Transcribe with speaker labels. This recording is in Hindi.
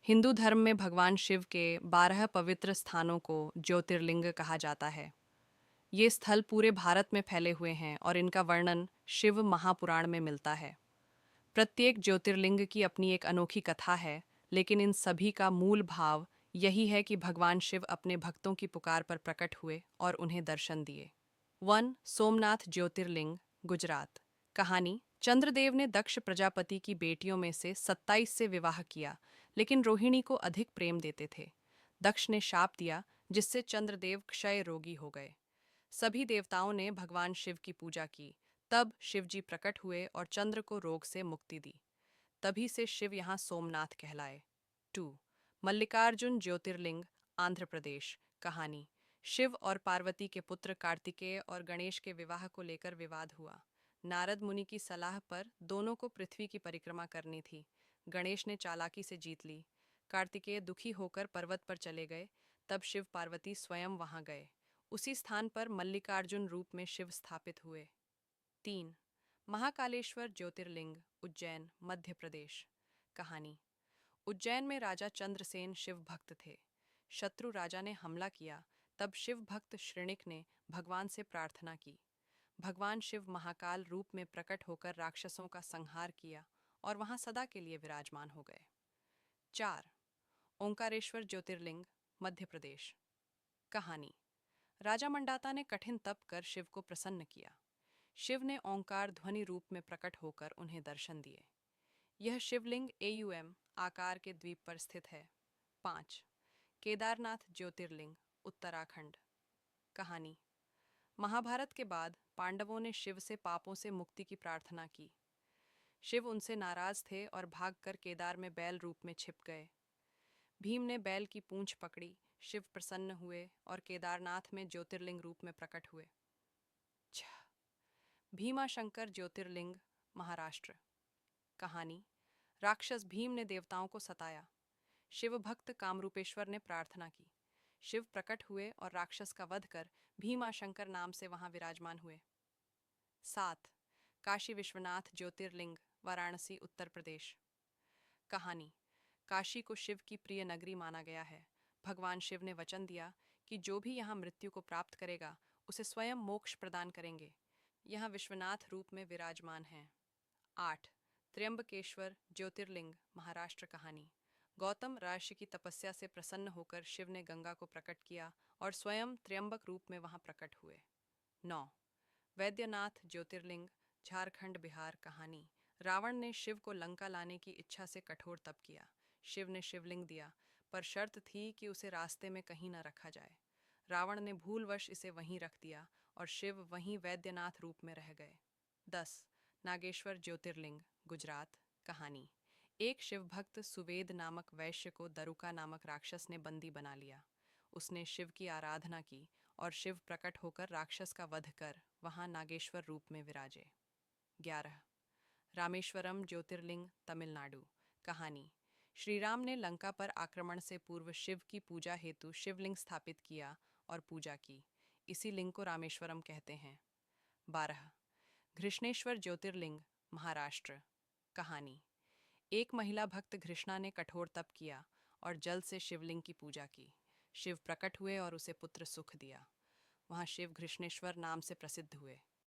Speaker 1: हिंदू धर्म में भगवान शिव के 12 पवित्र स्थानों को ज्योतिर्लिंग कहा जाता है। ये स्थल पूरे भारत में फैले हुए हैं और इनका वर्णन शिव महापुराण में मिलता है। प्रत्येक ज्योतिर्लिंग की अपनी एक अनोखी कथा है, लेकिन इन सभी का मूल भाव यही है कि भगवान शिव अपने भक्तों की पुकार पर प्रकट हुए और उन्हें दर्शन दिए। 1 सोमनाथ ज्योतिर्लिंग, गुजरात। कहानी। चंद्रदेव ने दक्ष प्रजापति की बेटियों में से 27 से विवाह किया, लेकिन रोहिणी को अधिक प्रेम देते थे। दक्ष ने शाप दिया, जिससे चंद्रदेव क्षय रोगी हो गए। सभी देवताओं ने भगवान शिव की पूजा की। तब शिवजी प्रकट हुए और चंद्र को रोग से मुक्ति दी। तभी से शिव यहाँ सोमनाथ कहलाए। 2 मल्लिकार्जुन ज्योतिर्लिंग, आंध्र प्रदेश। कहानी। शिव और पार्वती के पुत्र कार्तिकेय और गणेश के विवाह को लेकर विवाद हुआ। नारद मुनि की सलाह पर दोनों को पृथ्वी की परिक्रमा करनी थी। गणेश ने चालाकी से जीत ली। कार्तिकेय दुखी होकर पर्वत पर चले गए। तब शिव पार्वती स्वयं वहां गए। उसी स्थान पर मल्लिकार्जुन रूप में शिव स्थापित हुए। 3 महाकालेश्वर ज्योतिर्लिंग, उज्जैन, मध्य प्रदेश। कहानी। उज्जैन में राजा चंद्रसेन शिव भक्त थे। शत्रु राजा ने हमला किया। तब शिव भक्त श्रृणिक ने भगवान से प्रार्थना की। भगवान शिव महाकाल रूप में प्रकट होकर राक्षसों का संहार किया और वहां सदा के लिए विराजमान हो गए। 4 ओंकारेश्वर ज्योतिर्लिंग, मध्य प्रदेश। कहानी। राजा मंडाता ने कठिन तप कर शिव को प्रसन्न किया। शिव ने ओंकार ध्वनि रूप में प्रकट होकर उन्हें दर्शन दिए। यह शिवलिंग एयूएम आकार के द्वीप पर स्थित है। 5 केदारनाथ ज्योतिर्लिंग, उत्तराखंड। कहानी। महाभारत के बाद पांडवों ने शिव से पापों से मुक्ति की प्रार्थना की। शिव उनसे नाराज थे और भागकर केदार में बैल रूप में छिप गए। भीम ने बैल की पूंछ पकड़ी। शिव प्रसन्न हुए और केदारनाथ में ज्योतिर्लिंग रूप में प्रकट हुए। 6 भीमाशंकर ज्योतिर्लिंग, महाराष्ट्र। कहानी। राक्षस भीम ने देवताओं को सताया। शिव भक्त कामरूपेश्वर ने प्रार्थना की। शिव प्रकट हुए और राक्षस का वध कर भीमाशंकर नाम से वहां विराजमान हुए। 7 काशी विश्वनाथ ज्योतिर्लिंग, वाराणसी, उत्तर प्रदेश। कहानी। काशी को शिव की प्रिय नगरी माना गया है। भगवान शिव ने वचन दिया कि जो भी यहाँ मृत्यु को प्राप्त करेगा, उसे स्वयं मोक्ष प्रदान करेंगे। यहाँ विश्वनाथ रूप में विराजमान हैं। 8 त्र्यंबकेश्वर ज्योतिर्लिंग, महाराष्ट्र। कहानी। गौतम ऋषि की तपस्या से प्रसन्न होकर शिव ने गंगा को प्रकट किया और स्वयं त्र्यंबक रूप में वहां प्रकट हुए। 9 वैद्यनाथ ज्योतिर्लिंग, झारखंड, बिहार। कहानी। रावण ने शिव को लंका लाने की इच्छा से कठोर तप किया। शिव ने शिवलिंग दिया, पर शर्त थी कि उसे रास्ते में कहीं न रखा जाए। रावण ने भूलवश इसे वहीं रख दिया और शिव वहीं वैद्यनाथ रूप में रह गए। 10 नागेश्वर ज्योतिर्लिंग, गुजरात। कहानी। एक शिव भक्त सुवेद नामक वैश्य को दरुका नामक राक्षस ने बंदी बना लिया। उसने शिव की आराधना की और शिव प्रकट होकर राक्षस का वध कर वहां नागेश्वर रूप में विराजे। 11 रामेश्वरम ज्योतिर्लिंग, तमिलनाडु। कहानी। श्री राम ने लंका पर आक्रमण से पूर्व शिव की पूजा हेतु शिवलिंग स्थापित किया और पूजा की। इसी लिंग को रामेश्वरम कहते हैं। 12 घृष्णेश्वर ज्योतिर्लिंग, महाराष्ट्र। कहानी। एक महिला भक्त घृष्णा ने कठोर तप किया और जल से शिवलिंग की पूजा की। शिव प्रकट हुए और उसे पुत्र सुख दिया। वहां शिव घृष्णेश्वर नाम से प्रसिद्ध हुए।